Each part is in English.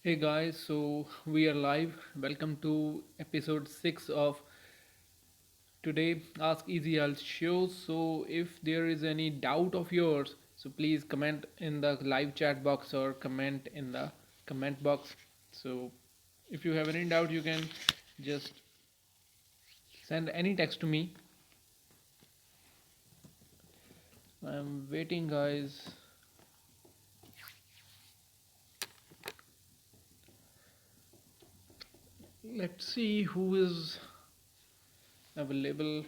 Hey guys, so we are live. Welcome to episode 6 of today Ask Easy IELTS Show. So if there is any doubt of yours, so please comment in the live chat box or comment in the comment box. So if you have any doubt, you can just send any text to me. I'm waiting, guys. Let's see who is available.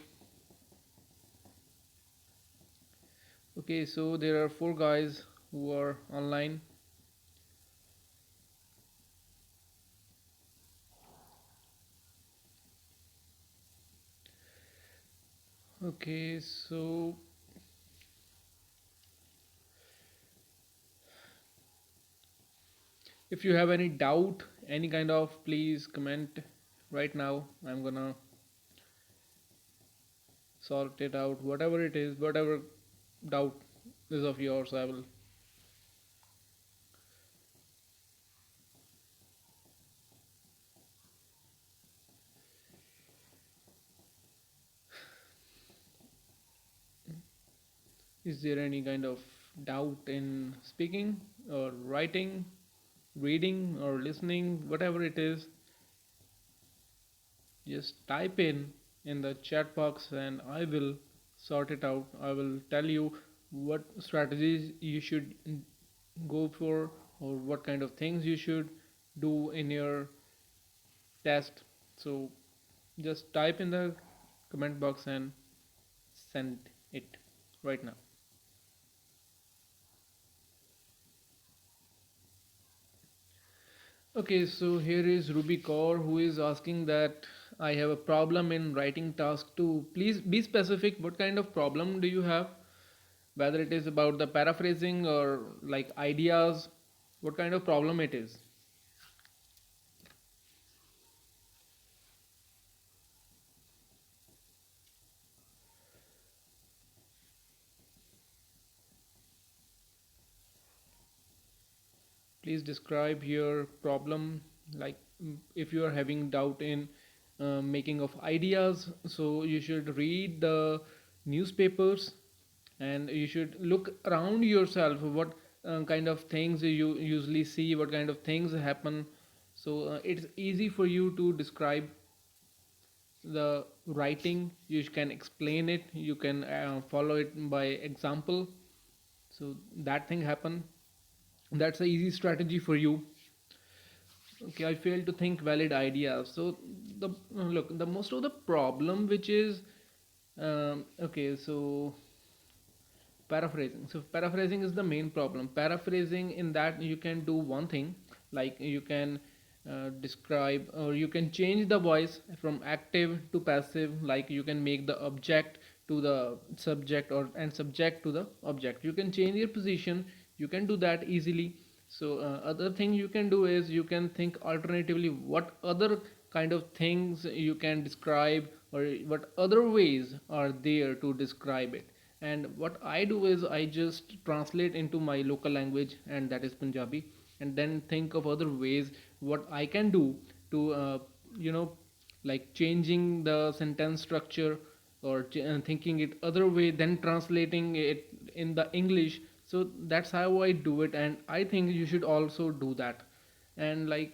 Okay, so there are four guys who are online. Okay, so if you have any doubt, any kind of, please comment right now. I'm gonna sort it out. Whatever it is, whatever doubt is of yours, I will. Is there any kind of doubt in speaking or writing, reading or listening, whatever it is? Just type in the chat box and I will sort it out. I will tell you what strategies you should go for or what kind of things you should do in your test. So just type in the comment box and send it right now. Okay, so here is Ruby Kaur who is asking that I have a problem in writing task 2. Please be specific. What kind of problem do you have? Whether it is about the paraphrasing or like ideas, what kind of problem it is. Please describe your problem, like if you are having doubt in making of ideas, so you should read the newspapers and you should look around yourself what kind of things you usually see, what kind of things happen. So it's easy for you to describe the writing. You can explain it, you can follow it by example, so that thing happen. That's a easy strategy for you. Okay, I fail to think valid ideas. So the look, the most of the problem which is okay, so paraphrasing. So paraphrasing is the main problem. Paraphrasing, in that you can do one thing, like you can describe or you can change the voice from active to passive, like you can make the object to the subject or and subject to the object. You can change your position, you can do that easily. So other thing you can do is you can think alternatively what other kind of things you can describe or what other ways are there to describe it. And what I do is I just translate into my local language, and that is Punjabi, and then think of other ways what I can do to you know like changing the sentence structure or thinking it other way, then translating it in the English. So that's how I do it, and I think you should also do that. And like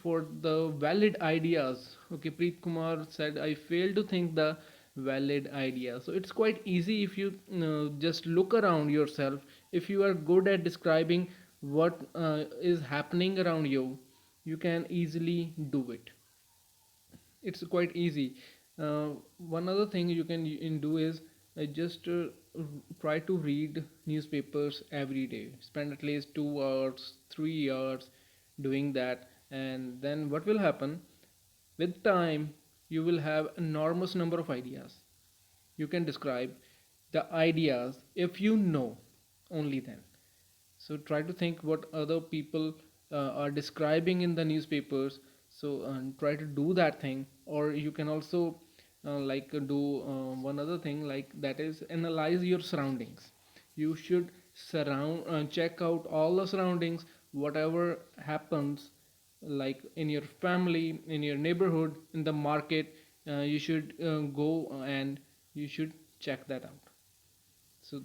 for the valid ideas, okay, Preet Kumar said I fail to think the valid idea. So it's quite easy if you just look around yourself. If you are good at describing what is happening around you, you can easily do it. It's quite easy. One other thing you can do is just try to read newspapers every day. Spend at least 2 hours, 3 hours doing that, and then what will happen? With time, you will have enormous number of ideas. You can describe the ideas if you know, only then. So try to think what other people are describing in the newspapers. So try to do that thing. Or you can also do one other thing, like that is analyze your surroundings. You should check out all the surroundings, whatever happens, like in your family, in your neighborhood, in the market, you should go and you should check that out. So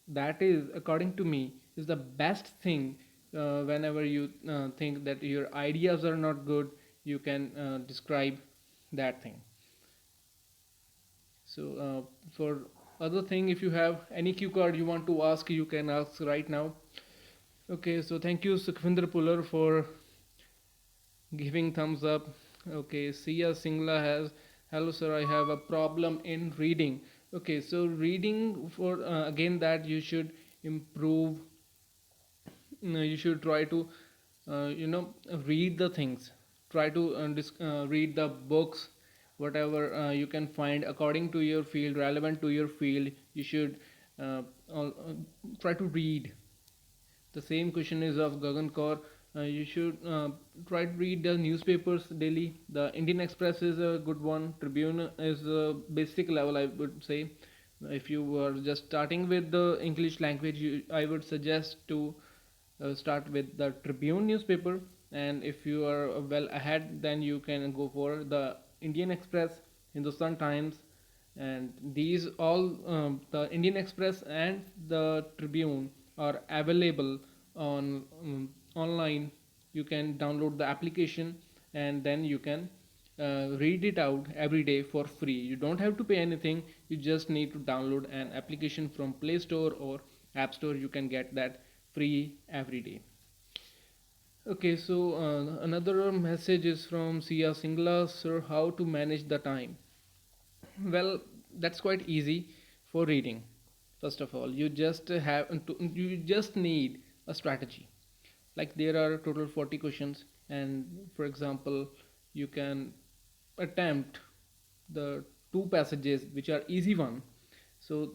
that is, according to me, is the best thing. Whenever you think that your ideas are not good, you can describe that thing. So for other thing, if you have any cue card you want to ask, you can ask right now. Okay, so thank you Sukhvinder Puller for giving thumbs up. Okay, Sia Singla has, hello sir, I have a problem in reading. Okay, so reading for again, that you should improve. You should try to read the things. Try to read the books, whatever you can find according to your field, relevant to your field. You should uh, try to read. The same question is of Gagan Kaur. You should try to read the newspapers daily. The Indian Express is a good one. Tribune is a basic level, I would say. If you are just starting with the English language, I would suggest to start with the Tribune newspaper. And if you are well ahead, then you can go for the Indian Express, Hindustan Times, and these all, the Indian Express and the Tribune are available on online. You can download the application and then you can read it out every day for free. You don't have to pay anything. You just need to download an application from Play Store or App Store. You can get that free every day. Okay, so another message is from Sia Singla, sir, how to manage the time? Well, that's quite easy for reading. First of all, you just need a strategy. Like there are total 40 questions, and for example, you can attempt the two passages which are easy one. So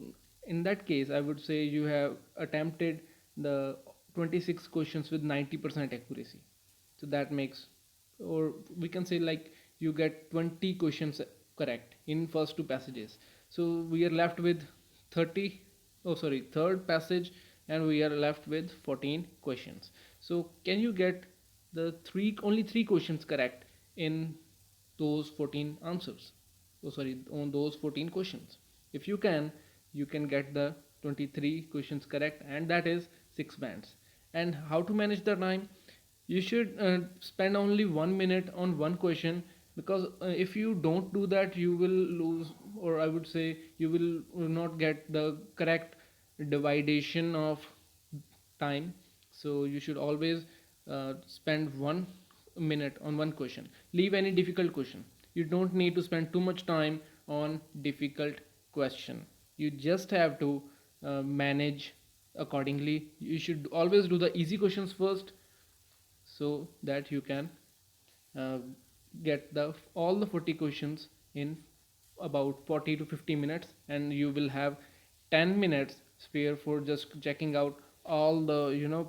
in that case, I would say you have attempted the 26 questions with 90% accuracy. So that makes, or we can say like you get 20 questions correct in first two passages. So we are left with 30, oh sorry, third passage, and we are left with 14 questions. So can you get the only three questions correct in those 14 answers? Oh sorry, on those 14 questions. If you can, you can get the 23 questions correct, and that is 6 bands. And how to manage the time? You should spend only 1 minute on one question, because if you don't do that, you will lose, or I would say you will not get the correct dividation of time. So you should always spend 1 minute on one question. Leave any difficult question. You don't need to spend too much time on difficult question. You just have to manage accordingly. You should always do the easy questions first, so that you can uh, get the all the 40 questions in about 40 to 50 minutes, and you will have 10 minutes spare for just checking out all the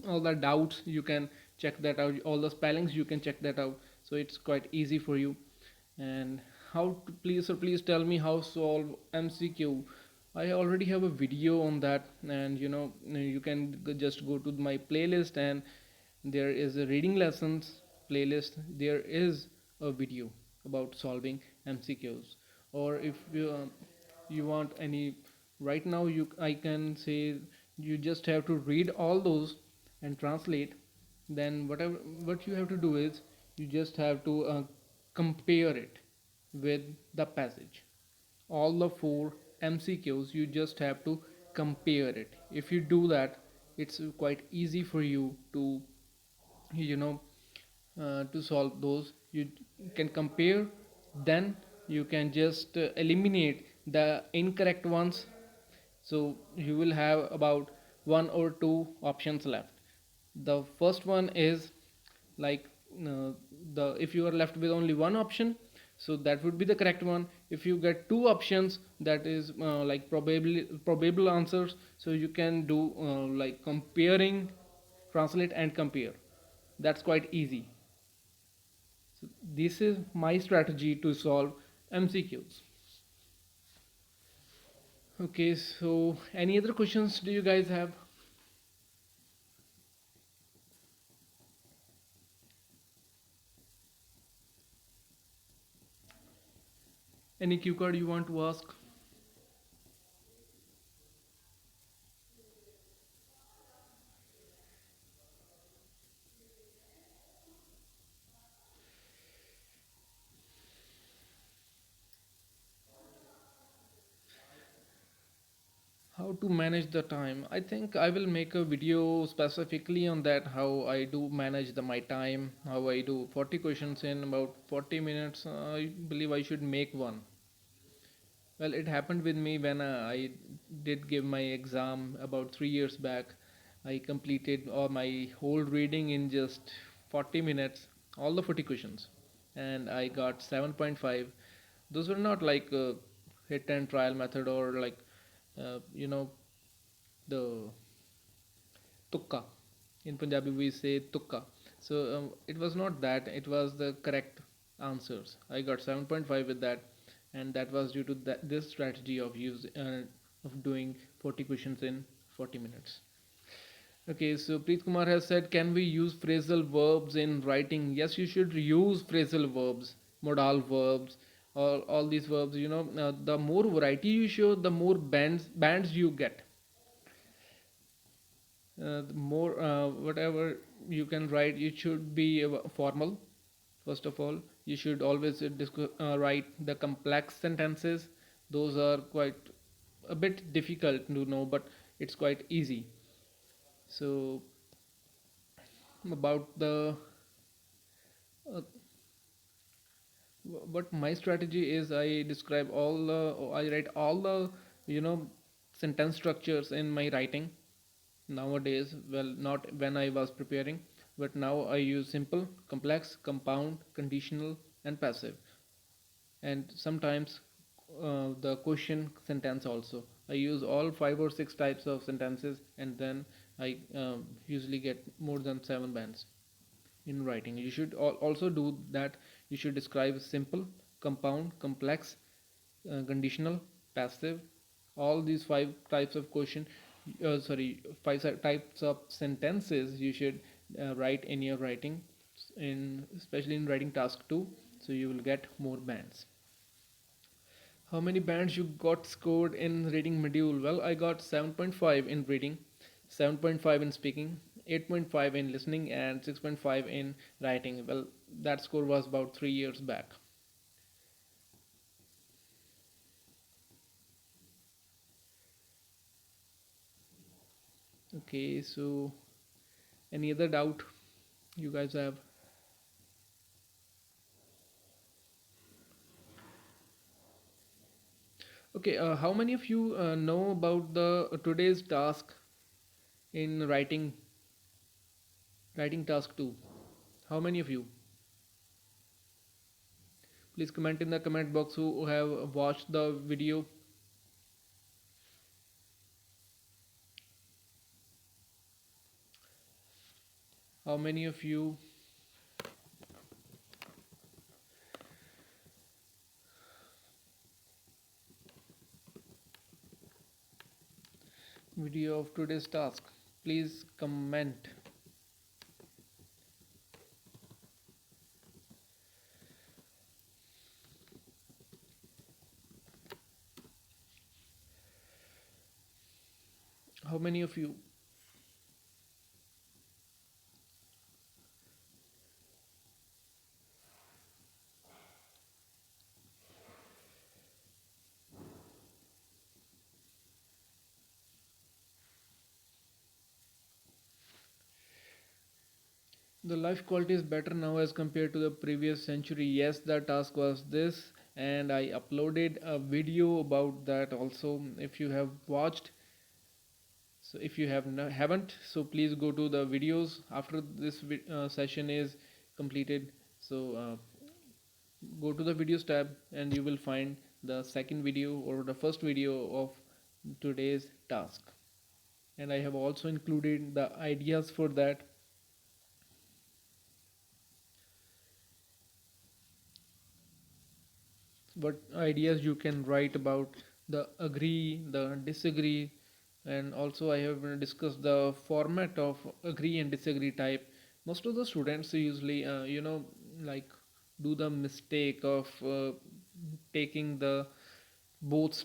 all the doubts. You can check that out, all the spellings you can check that out, so it's quite easy for you. And how to, please tell me how solve MCQ. I already have a video on that, and you can just go to my playlist, and there is a reading lessons playlist. There is a video about solving MCQs. Or if you want any right now, you I can say you just have to read all those and translate. Then what you have to do is you just have to compare it with the passage. All the four MCQs, you just have to compare it. If you do that, it's quite easy for you to you know to solve those. You can compare, then you can just eliminate the incorrect ones. So you will have about one or two options left. The first one is like the if you are left with only one option, so that would be the correct one. If you get two options, that is like probable answers, so you can do like comparing, translate and compare. That's quite easy. So this is my strategy to solve MCQs. Okay, so any other questions do you guys have? Any cue card you want to ask? How to manage the time? I think I will make a video specifically on that. How I do manage my time. How I do 40 questions in about 40 minutes. I believe I should make one. Well, it happened with me when I did give my exam about 3 years back. I completed all my whole reading in just 40 minutes, all the 40 questions, and I got 7.5. Those were not like hit and trial method or like, you know, the tukka. In Punjabi, we say tukka. So it was not that, it was the correct answers. I got 7.5 with that, and that was due to this strategy of of doing 40 questions in 40 minutes. Okay, so Preet Kumar has said, can we use phrasal verbs in writing? Yes, you should use phrasal verbs, modal verbs, all these verbs. The more variety you show, the more bands you get. The more whatever you can write, it should be formal. First of all, you should always write the complex sentences. Those are quite a bit difficult to know, but it's quite easy. So about the uh, what my strategy is, I write all the you know sentence structures in my writing nowadays. Well, not when I was preparing, but now I use simple, complex, compound, conditional, and passive, and sometimes the question sentence also. I use all 5 or 6 types of sentences, and then I usually get more than 7 bands in writing. You should also do that. You should describe simple, compound, complex, conditional, passive, all these 5 types of question. Sorry, types of sentences you should write in your writing, in especially in writing task 2, so you will get more bands. How many bands you got scored in reading module? Well, I got 7.5 in reading, 7.5 in speaking, 8.5 in listening, and 6.5 in writing. Well, that score was about 3 years back. Okay, so any other doubt you guys have? Okay, how many of you know about the today's task in writing task 2? How many of you? Please comment in the comment box who have watched the video. How many of you video of today's task? Please comment. How many of you? The life quality is better now as compared to the previous century. Yes, the task was this, and I uploaded a video about that also. If you have watched, so if you haven't, so please go to the videos after this session is completed. So go to the videos tab, and you will find the second video or the first video of today's task. And I have also included the ideas for that. What ideas you can write about the agree, the disagree, and also I have discussed the format of agree and disagree type. Most of the students usually like do the mistake of taking the both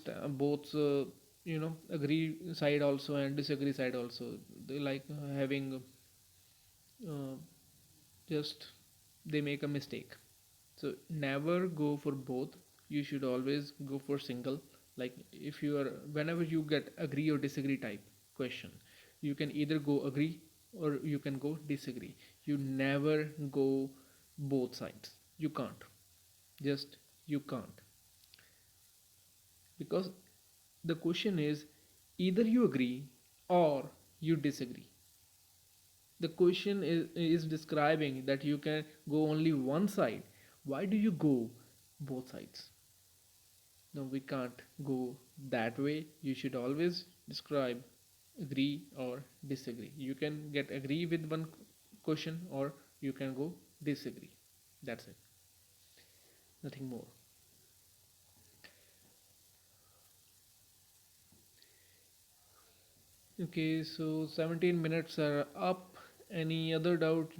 agree side also and disagree side also. They like having uh, just they make a mistake. So never go for both. You should always go for single. Like if you are whenever you get agree or disagree type question, you can either go agree or you can go disagree. You never go both sides. You can't. Just you can't. Because the question is either you agree or you disagree. The question is describing that you can go only one side. Why do you go both sides? No, we can't go that way. You should always describe agree or disagree. You can get agree with one question or you can go disagree. That's it. Nothing more. Okay, so 17 minutes are up. Any other doubt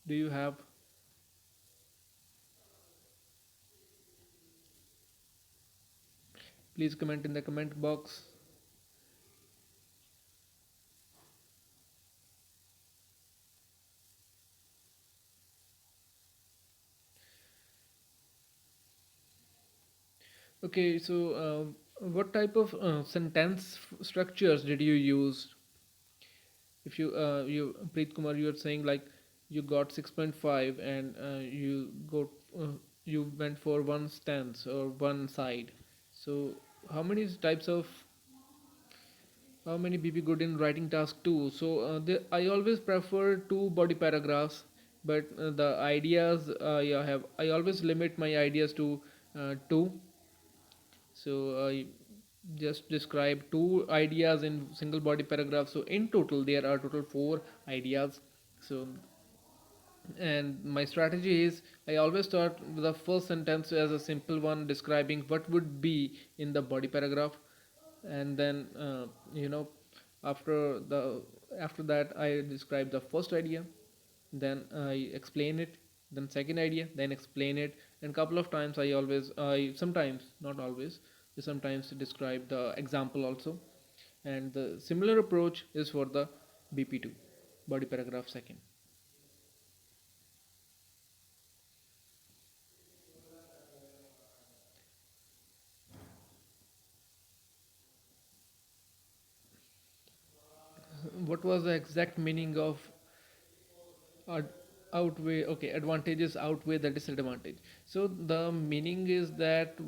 do you have? Please comment in the comment box. Okay, so what type of sentence structures did you use? If you Preet Kumar, you are saying like you got 6.5 and uh, you went for one stance or one side. So how many types of how many BB good in writing task 2? So I always prefer two body paragraphs, but the ideas yeah, have I always limit my ideas to two. So I just describe two ideas in single body paragraph. So in total there are total four ideas. So and my strategy is I always start with the first sentence as a simple one describing what would be in the body paragraph, and then after the after that I describe the first idea, then I explain it, then second idea, then explain it, and couple of times I sometimes not always sometimes describe the example also, and the similar approach is for the BP2 body paragraph second. What was the exact meaning of ad- outweigh? Okay, advantages outweigh the disadvantage. So the meaning is that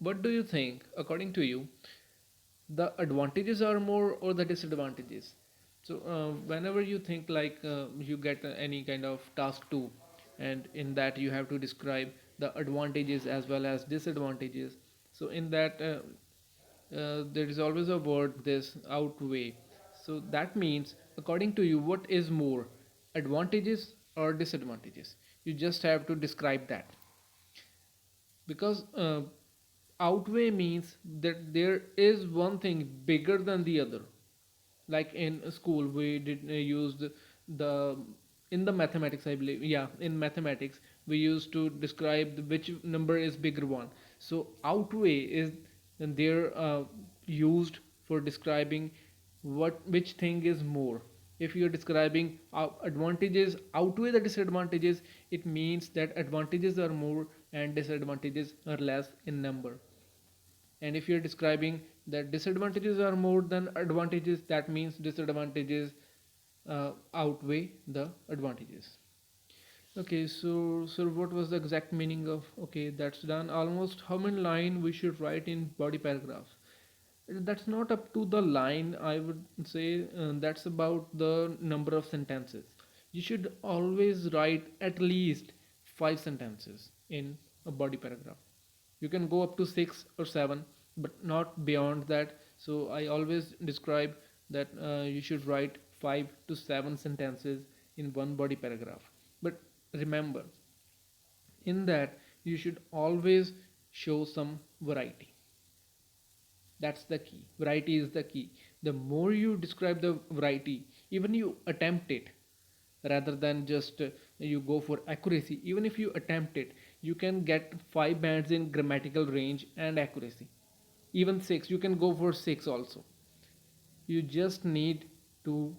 what do you think according to you the advantages are more or the disadvantages? So whenever you think like you get any kind of task 2 and in that you have to describe the advantages as well as disadvantages, so in that there is always a word this outweigh. So that means according to you what is more, advantages or disadvantages? You just have to describe that, because outweigh means that there is one thing bigger than the other. Like in school we did use the in the mathematics I believe, yeah, in mathematics we used to describe which number is bigger one. So outweigh is there used for describing what which thing is more. If you're describing advantages outweigh the disadvantages, it means that advantages are more and disadvantages are less in number. And if you're describing that disadvantages are more than advantages, that means disadvantages outweigh the advantages. Okay, so what was the exact meaning of okay, that's done. Almost how many line we should write in body paragraphs? That's not up to the line, I would say. That's about the number of sentences. You should always write at least 5 sentences in a body paragraph. You can go up to 6 or 7, but not beyond that. So I always describe that you should write 5 to 7 sentences in one body paragraph. But remember, in that you should always show some variety. That's the key. Variety is the key. The more you describe the variety, even you attempt it, rather than just you go for accuracy, even if you attempt it, you can get 5 bands in grammatical range and accuracy. Even 6, you can go for 6 also. You just need to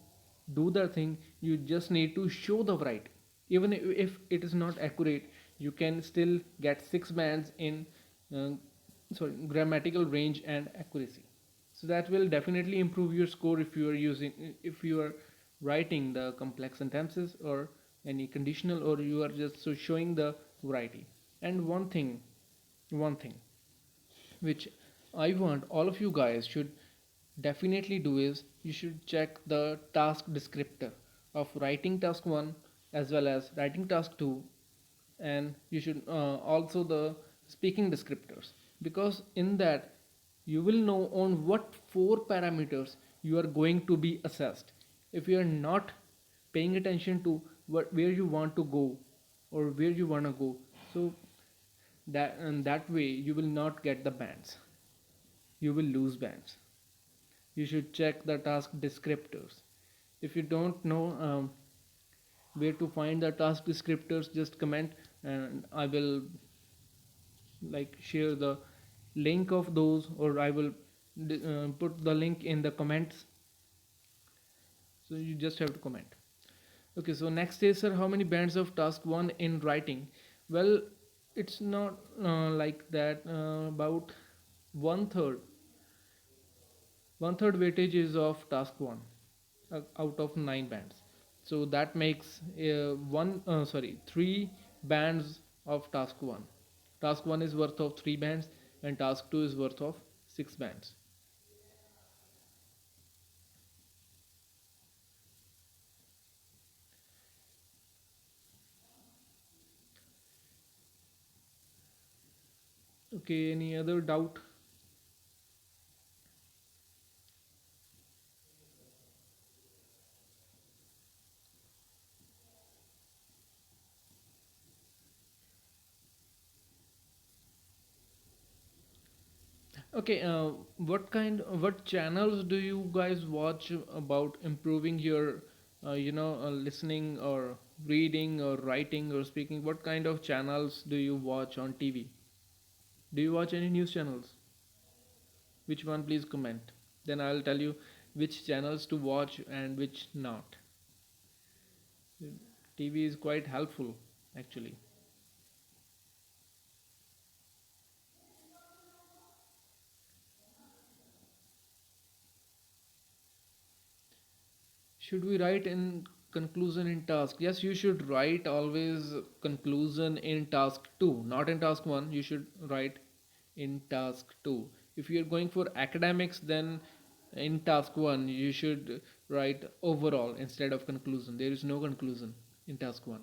do the thing, you just need to show the variety. Even if it is not accurate, you can still get 6 bands in uh, grammatical range and accuracy. So that will definitely improve your score if you are writing the complex sentences or any conditional, or you are just so showing the variety. And one thing which I want all of you guys should definitely do is you should check the task descriptor of writing task 1 as well as writing task 2, and you should also the speaking descriptors, because in that you will know on what 4 parameters you are going to be assessed. If you are not paying attention to where you want to go or where you want to go, so that way you will not get the bands, you will lose bands. You should check the task descriptors. If you don't know where to find the task descriptors, just comment and I will like share the link of those, or I will put the link in the comments, so you just have to comment. Okay, so next is, sir, how many bands of task 1 in writing? Well, it's not like that. About one third one third weightage is of task 1 out of 9 bands. So that makes 3 bands of task 1. Task 1 is worth of 3 bands and task 2 is worth of 6 bands. Okay, any other doubt? Okay, what channels do you guys watch about improving your, listening or reading or writing or speaking? What kind of channels do you watch on TV? Do you watch any news channels? Which one? Please comment. Then I'll tell you which channels to watch and which not. TV is quite helpful, actually. Should we write in conclusion in task? Yes, you should write always conclusion in task 2, not in task 1. You should write in task 2. If you're going for academics, then in task 1 you should write overall instead of conclusion. There is no conclusion in task 1.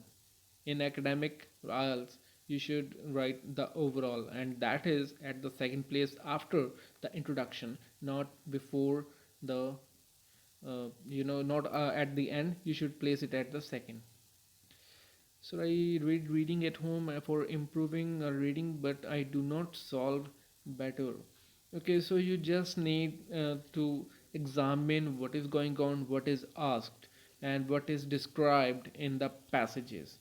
In academic IELTS, you should write the overall, and that is at the second place after the introduction, not before the not at the end. You should place it at the second. So I read reading at home for improving reading, but I do not solve better. Okay, so you just need to examine what is going on, what is asked, and what is described in the passages.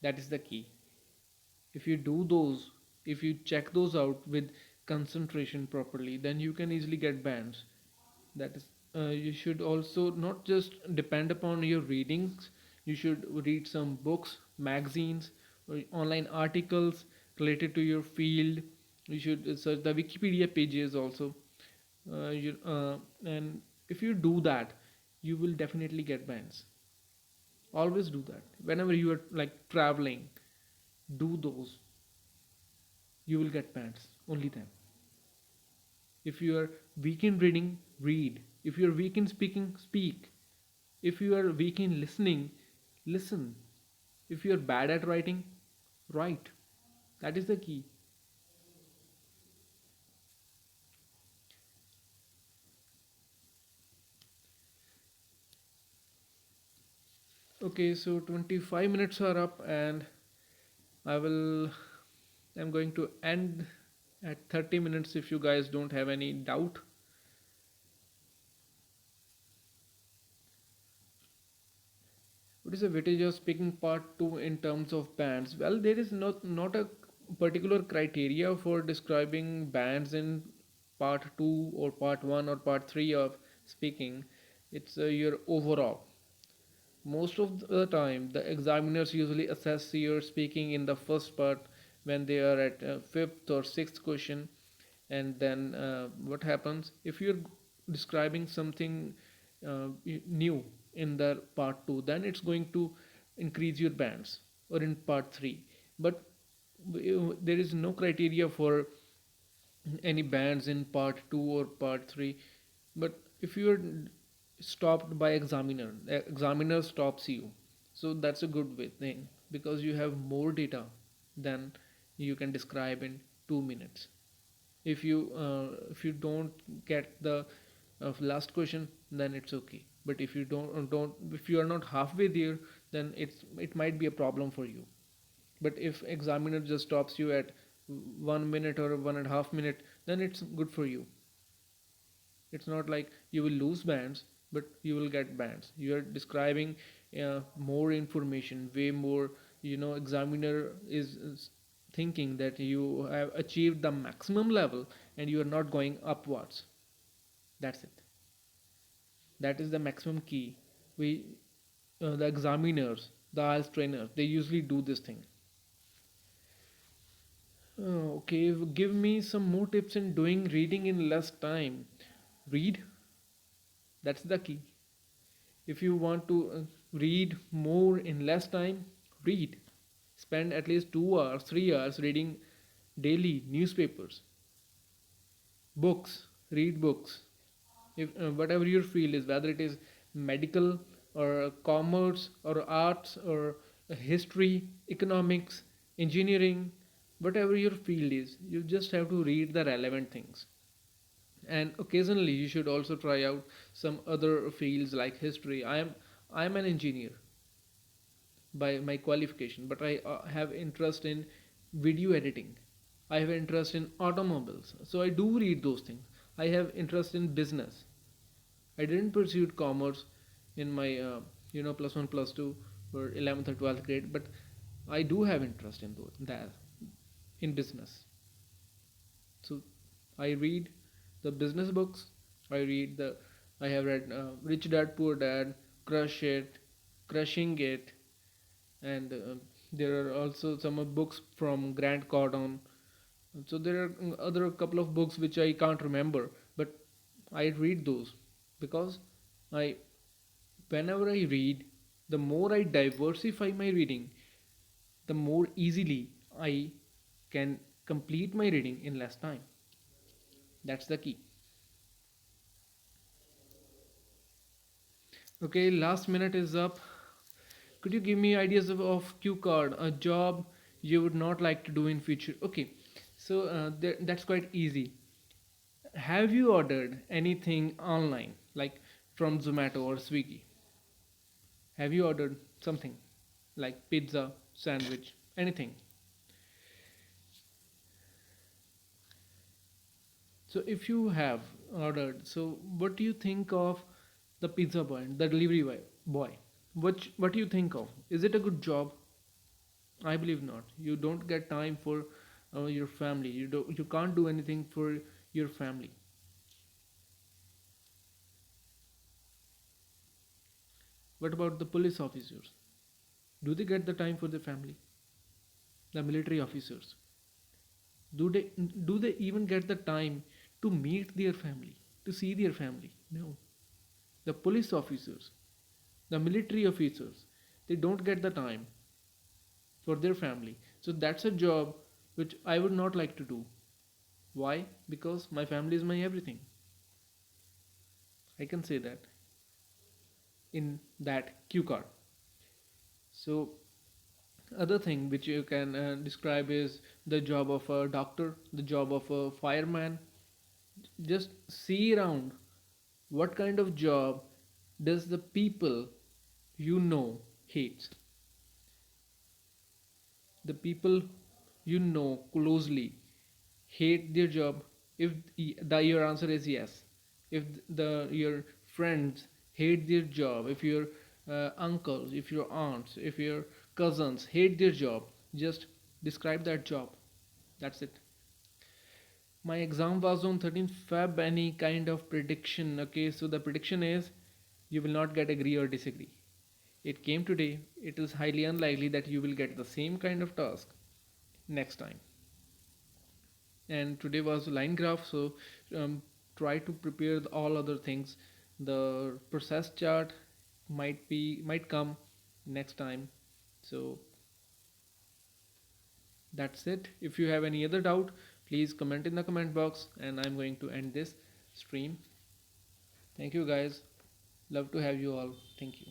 That is the key. If you do those, if you check those out with concentration properly, then you can easily get bands. That is, you should also not just depend upon your readings. You should read some books, magazines, or online articles related to your field. You should search the Wikipedia pages also. And if you do that, you will definitely get bands. Always do that. Whenever you are like traveling, do those. You will get bands. Only then. If you are weak in reading, read. If you are weak in speaking, speak. If you are weak in listening, listen. If you are bad at writing, write. That is the key. Okay, so 25 minutes are up, and I will I'm going to end at 30 minutes if you guys don't have any doubt. What is the weightage of speaking part 2 in terms of bands? Well, there is not a particular criteria for describing bands in part 2 or part 1 or part 3 of speaking. It's your overall. Most of the time, the examiners usually assess your speaking in the first part when they are at fifth or sixth question. And then what happens if you're describing something new in the part 2, then it's going to increase your bands, or in part 3. But there is no criteria for any bands in part 2 or part 3. But if you are stopped by examiner, the examiner stops you, so that's a good way thing, because you have more data than you can describe in 2 minutes. If you don't get the last question, then it's okay. But if you don't if you are not halfway there, then it might be a problem for you. But if examiner just stops you at 1 minute or 1.5 minute, then it's good for you. It's not like you will lose bands, but you will get bands. You are describing more information, way more. Examiner is thinking that you have achieved the maximum level and you are not going upwards. That's it. That is the maximum key. The examiners, the IELTS trainers, they usually do this thing. Okay, give me some more tips in doing reading in less time. Read, that's the key. If you want to read more in less time, read. Spend at least 2 hours, 3 hours reading daily newspapers, books, read books. If whatever your field is, whether it is medical or commerce or arts or history, economics, engineering, whatever your field is, you just have to read the relevant things. And occasionally you should also try out some other fields like history. I am an engineer by my qualification, but I have interest in video editing. I have interest in automobiles, so I do read those things. I have interest in business. I didn't pursue commerce in my plus 1 plus 2 or 11th or 12th grade, but I do have interest in those that in business. So I read the business books. I have read Rich Dad Poor Dad, Crushing It, and there are also some books from Grant Cardone. So there are other couple of books which I can't remember, but I read those because I whenever I read, the more I diversify my reading, the more easily I can complete my reading in less time. That's the key. Okay, last minute is up. Could you give me ideas of Q card, a job you would not like to do in future? Okay, so that's quite easy. Have you ordered anything online, like from Zomato or Swiggy? Have you ordered something like pizza, sandwich, anything? So if you have ordered, so what do you think of the pizza boy, the delivery boy? What do you think of? Is it a good job? I believe not. You don't get time for your family. You can't do anything for your family. What about the police officers? Do they get the time for their family? The military officers, do they even get the time to meet their family, to see their family? No. The police officers, the military officers, they don't get the time for their family. So that's a job which I would not like to do. Why? Because my family is my everything. I can say that in that Q card. So other thing which you can describe is the job of a doctor, the job of a fireman. Just see around, what kind of job does the people you know hates? The people you know closely hate their job. If your answer is yes, if your friends hate their job, if your uncles, if your aunts, if your cousins hate their job, just describe that job. That's it. My exam was on 13th Feb. Any kind of prediction? Okay, so the prediction is you will not get agree or disagree. It came today. It is highly unlikely that you will get the same kind of task next time. And today was line graph, so try to prepare all other things. The process chart might come next time. So that's it. If you have any other doubt, please comment in the comment box, and I'm going to end this stream. Thank you guys. Love to have you all. Thank you.